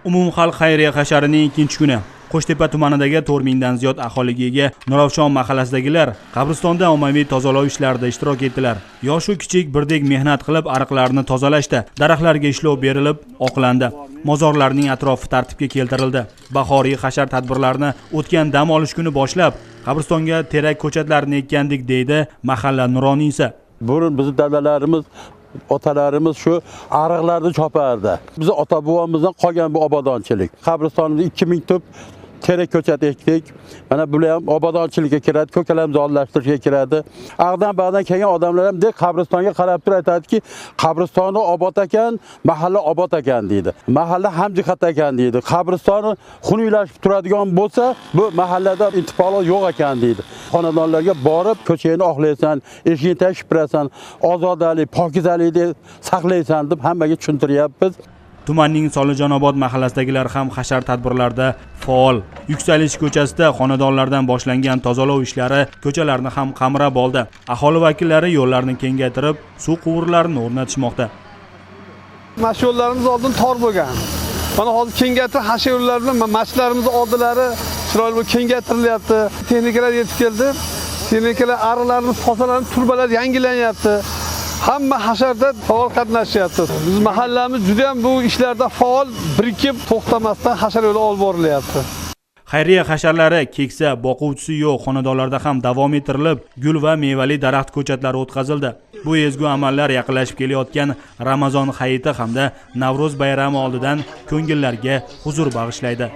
Umumxalq xayriya hasharining 2-kuni Qo'shtepa tumanidagi 4000 dan ziyod aholiga ega Nuravshon mahallasidagilar qabristonda ommaviy tozalash ishlarida ishtirok etdilar. Yosh va kichik birdek mehnat qilib ariqlarni tozalashdi. Daraxtlarga ishlov berilib, oqlandi. Mozorlarning atrofi tartibga keltirildi. Bahoriy hashar tadbirlarini o'tgan dam olish kuni boshlab qabristonga terak ko'chatlarini ekkandik deydi mahalla nuroniysi. Burun bizim dadalarimiz, otalarimiz şu ariqlarni chopardi. Biz ota bobomizdan qolgan bu obodonchilik. Qabristonimizda 2000 tup terak ko'chat ekdik. Mana bular ham obodonchilikka kiradi, ko'kalarimizni ollashtirishga kiradi. Aqdan kelgan odamlar ham deb qabristonga qarab turib aytadiki, qabristoni obod ekan, mahalla obod ekan deydi. Mahalla hamjihat ekan deydi. Qabristoni xunilashib turadigan bo'lsa, bu mahallada intiqolo yo'q ekan deydi. Xonadonlarga borib, ko'chani oqlaysan, eshikni tashib turasan, ozodalik, pokizalik saqlaysan deb hammaga tushuntiryapmiz. Tumanning Solijonobod mahallasidagilar ham hashar tadbirlarda faol. Yuksalish ko'chasida xonadonlardan boshlangan tozalash ishlari ko'chalarni ham qamrab oldi. Aholi vakillari yo'llarni kengaytirib, suv quvurlarini o'rnatishmoqda. Mana yo'llarimiz oldin tor bo'lgan. Mana hozir kengaytirib hashar yo'llarini, masjidlarimiz oldilari chiroyli bo'lib kengaytirilyapti. Texnikalar yetib keldi. Texnikalar ariqlarni tozalanib, turbalar yangilanyapti. Hamma hasharda faol qatnashyapti. Biz mahallamiz juda ham bu ishlarda faol birikib, to'xtamasdan hashar yo'li olib borilyapti. Xayriya hasharlari keksa boquvchisi yo'q xonadonlarda ham davom ettirilib, gul va mevali daraxt ko'chatlari o'tkazildi. Bu ezgu amallar yaqinlashib kelayotgan Ramazon hayiti hamda Navro'z bayrami oldidan ko'ngillarga huzur bag'ishlaydi.